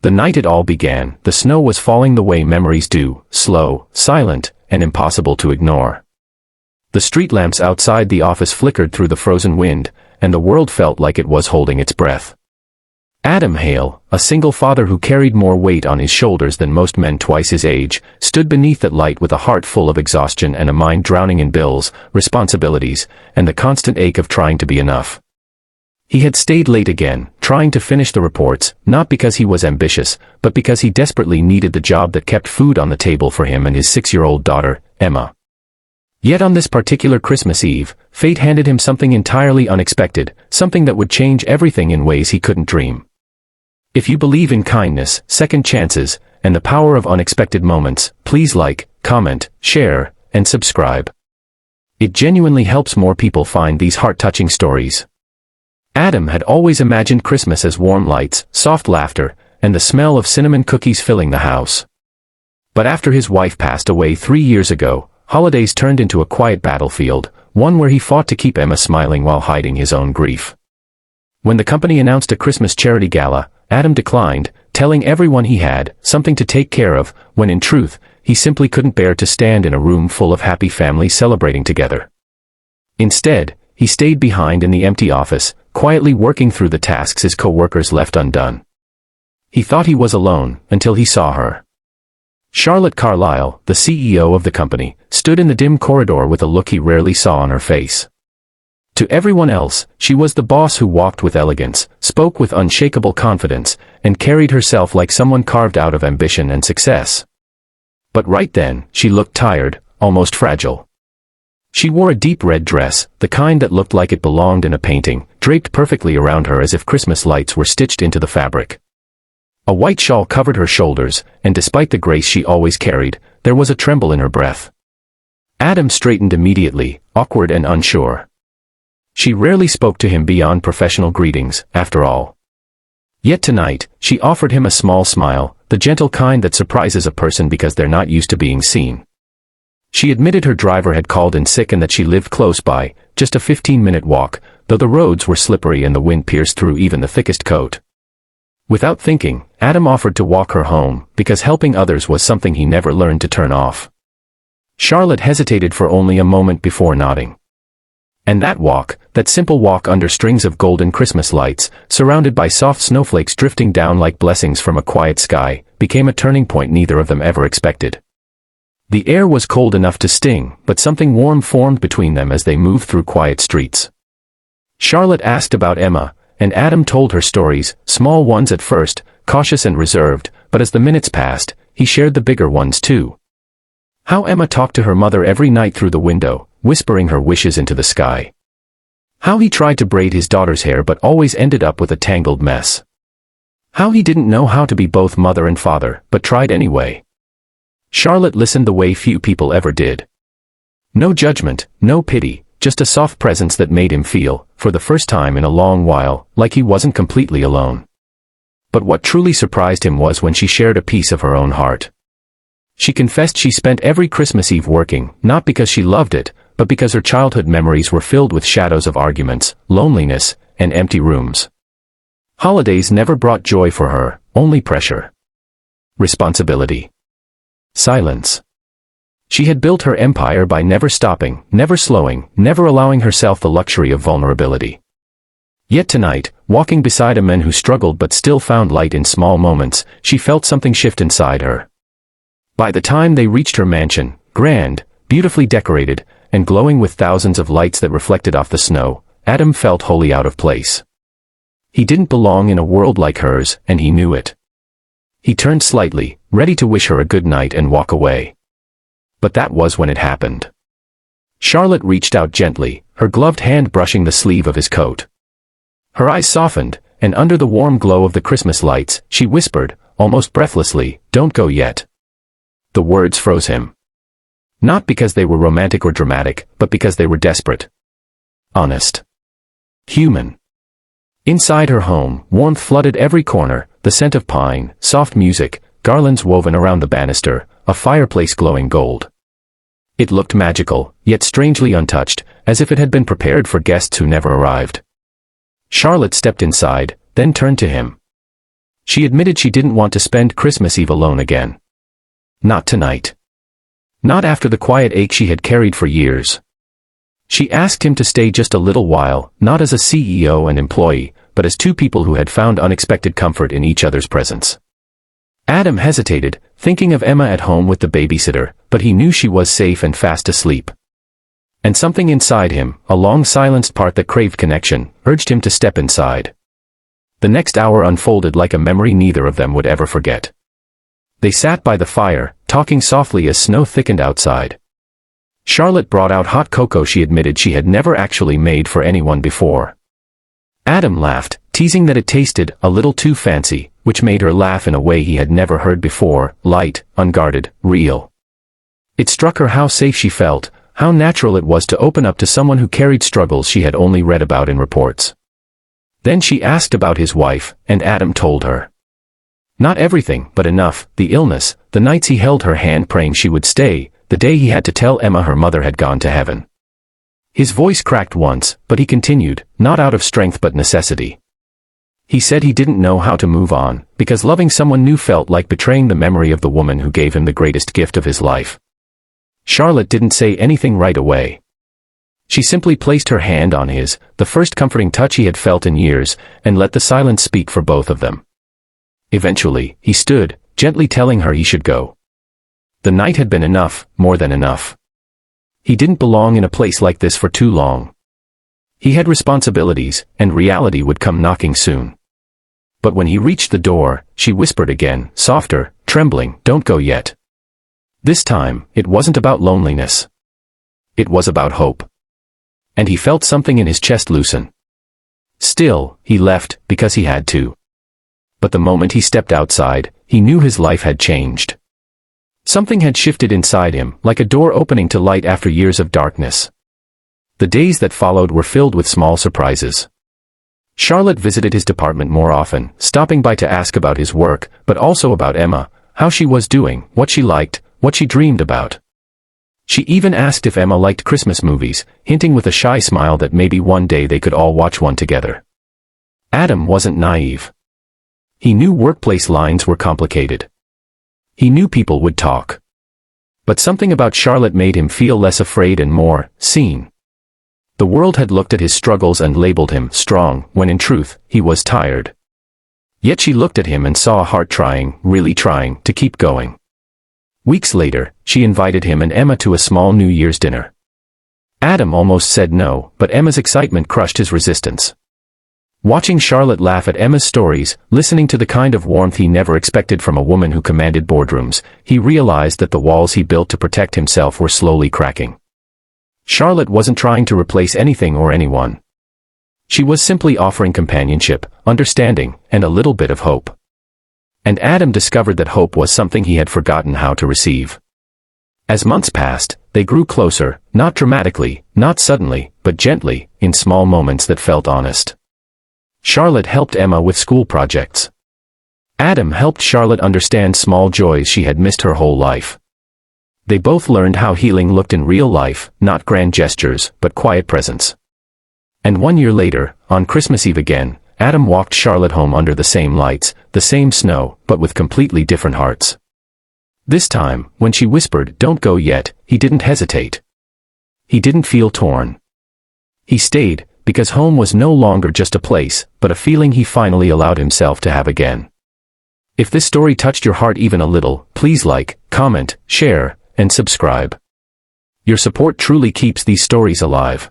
The night it all began, the snow was falling the way memories do, slow, silent, and impossible to ignore. The street lamps outside the office flickered through the frozen wind, and the world felt like it was holding its breath. Adam Hale, a single father who carried more weight on his shoulders than most men twice his age, stood beneath that light with a heart full of exhaustion and a mind drowning in bills, responsibilities, and the constant ache of trying to be enough. He had stayed late again, trying to finish the reports, not because he was ambitious, but because he desperately needed the job that kept food on the table for him and his 6-year-old daughter, Emma. Yet on this particular Christmas Eve, fate handed him something entirely unexpected, something that would change everything in ways he couldn't dream. If you believe in kindness, second chances, and the power of unexpected moments, please like, comment, share, and subscribe. It genuinely helps more people find these heart-touching stories. Adam had always imagined Christmas as warm lights, soft laughter, and the smell of cinnamon cookies filling the house. But after his wife passed away 3 years ago, holidays turned into a quiet battlefield, one where he fought to keep Emma smiling while hiding his own grief. When the company announced a Christmas charity gala, Adam declined, telling everyone he had something to take care of, when in truth, he simply couldn't bear to stand in a room full of happy families celebrating together. Instead, he stayed behind in the empty office, quietly working through the tasks his co-workers left undone. He thought he was alone, until he saw her. Charlotte Carlyle, the CEO of the company, stood in the dim corridor with a look he rarely saw on her face. To everyone else, she was the boss who walked with elegance, spoke with unshakable confidence, and carried herself like someone carved out of ambition and success. But right then, she looked tired, almost fragile. She wore a deep red dress, the kind that looked like it belonged in a painting, draped perfectly around her as if Christmas lights were stitched into the fabric. A white shawl covered her shoulders, and despite the grace she always carried, there was a tremble in her breath. Adam straightened immediately, awkward and unsure. She rarely spoke to him beyond professional greetings, after all. Yet tonight, she offered him a small smile, the gentle kind that surprises a person because they're not used to being seen. She admitted her driver had called in sick and that she lived close by, just a 15-minute walk, though the roads were slippery and the wind pierced through even the thickest coat. Without thinking, Adam offered to walk her home, because helping others was something he never learned to turn off. Charlotte hesitated for only a moment before nodding. And that walk, that simple walk under strings of golden Christmas lights, surrounded by soft snowflakes drifting down like blessings from a quiet sky, became a turning point neither of them ever expected. The air was cold enough to sting, but something warm formed between them as they moved through quiet streets. Charlotte asked about Emma, and Adam told her stories, small ones at first, cautious and reserved, but as the minutes passed, he shared the bigger ones too. How Emma talked to her mother every night through the window, whispering her wishes into the sky. How he tried to braid his daughter's hair but always ended up with a tangled mess. How he didn't know how to be both mother and father, but tried anyway. Charlotte listened the way few people ever did. No judgment, no pity, just a soft presence that made him feel, for the first time in a long while, like he wasn't completely alone. But what truly surprised him was when she shared a piece of her own heart. She confessed she spent every Christmas Eve working, not because she loved it, but because her childhood memories were filled with shadows of arguments, loneliness, and empty rooms. Holidays never brought joy for her, only pressure. Responsibility. Silence. She had built her empire by never stopping, never slowing, never allowing herself the luxury of vulnerability. Yet tonight, walking beside a man who struggled but still found light in small moments, she felt something shift inside her. By the time they reached her mansion, grand, beautifully decorated, and glowing with thousands of lights that reflected off the snow, Adam felt wholly out of place. He didn't belong in a world like hers, and he knew it. He turned slightly, ready to wish her a good night and walk away. But that was when it happened. Charlotte reached out gently, her gloved hand brushing the sleeve of his coat. Her eyes softened, and under the warm glow of the Christmas lights, she whispered, almost breathlessly, "Don't go yet." The words froze him. Not because they were romantic or dramatic, but because they were desperate. Honest. Human. Inside her home, warmth flooded every corner, the scent of pine, soft music, garlands woven around the banister, a fireplace glowing gold. It looked magical, yet strangely untouched, as if it had been prepared for guests who never arrived. Charlotte stepped inside, then turned to him. She admitted she didn't want to spend Christmas Eve alone again. Not tonight. Not after the quiet ache she had carried for years. She asked him to stay just a little while, not as a CEO and employee, but as two people who had found unexpected comfort in each other's presence. Adam hesitated, thinking of Emma at home with the babysitter, but he knew she was safe and fast asleep. And something inside him, a long-silenced part that craved connection, urged him to step inside. The next hour unfolded like a memory neither of them would ever forget. They sat by the fire, talking softly as snow thickened outside. Charlotte brought out hot cocoa she admitted she had never actually made for anyone before. Adam laughed, teasing that it tasted a little too fancy, which made her laugh in a way he had never heard before, light, unguarded, real. It struck her how safe she felt, how natural it was to open up to someone who carried struggles she had only read about in reports. Then she asked about his wife, and Adam told her. Not everything, but enough: the illness, the nights he held her hand praying she would stay, the day he had to tell Emma her mother had gone to heaven. His voice cracked once, but he continued, not out of strength but necessity. He said he didn't know how to move on, because loving someone new felt like betraying the memory of the woman who gave him the greatest gift of his life. Charlotte didn't say anything right away. She simply placed her hand on his, the first comforting touch he had felt in years, and let the silence speak for both of them. Eventually, he stood, gently telling her he should go. The night had been enough, more than enough. He didn't belong in a place like this for too long. He had responsibilities, and reality would come knocking soon. But when he reached the door, she whispered again, softer, trembling, "Don't go yet." This time, it wasn't about loneliness. It was about hope. And he felt something in his chest loosen. Still, he left, because he had to. But the moment he stepped outside, he knew his life had changed. Something had shifted inside him, like a door opening to light after years of darkness. The days that followed were filled with small surprises. Charlotte visited his department more often, stopping by to ask about his work, but also about Emma, how she was doing, what she liked, what she dreamed about. She even asked if Emma liked Christmas movies, hinting with a shy smile that maybe one day they could all watch one together. Adam wasn't naive. He knew workplace lines were complicated. He knew people would talk. But something about Charlotte made him feel less afraid and more seen. The world had looked at his struggles and labeled him strong, when in truth, he was tired. Yet she looked at him and saw a heart trying, really trying, to keep going. Weeks later, she invited him and Emma to a small New Year's dinner. Adam almost said no, but Emma's excitement crushed his resistance. Watching Charlotte laugh at Emma's stories, listening to the kind of warmth he never expected from a woman who commanded boardrooms, he realized that the walls he built to protect himself were slowly cracking. Charlotte wasn't trying to replace anything or anyone. She was simply offering companionship, understanding, and a little bit of hope. And Adam discovered that hope was something he had forgotten how to receive. As months passed, they grew closer, not dramatically, not suddenly, but gently, in small moments that felt honest. Charlotte helped Emma with school projects. Adam helped Charlotte understand small joys she had missed her whole life. They both learned how healing looked in real life, not grand gestures, but quiet presence. And 1 year later, on Christmas Eve again, Adam walked Charlotte home under the same lights, the same snow, but with completely different hearts. This time, when she whispered, "Don't go yet," he didn't hesitate. He didn't feel torn. He stayed, because home was no longer just a place, but a feeling he finally allowed himself to have again. If this story touched your heart even a little, please like, comment, share, and subscribe. Your support truly keeps these stories alive.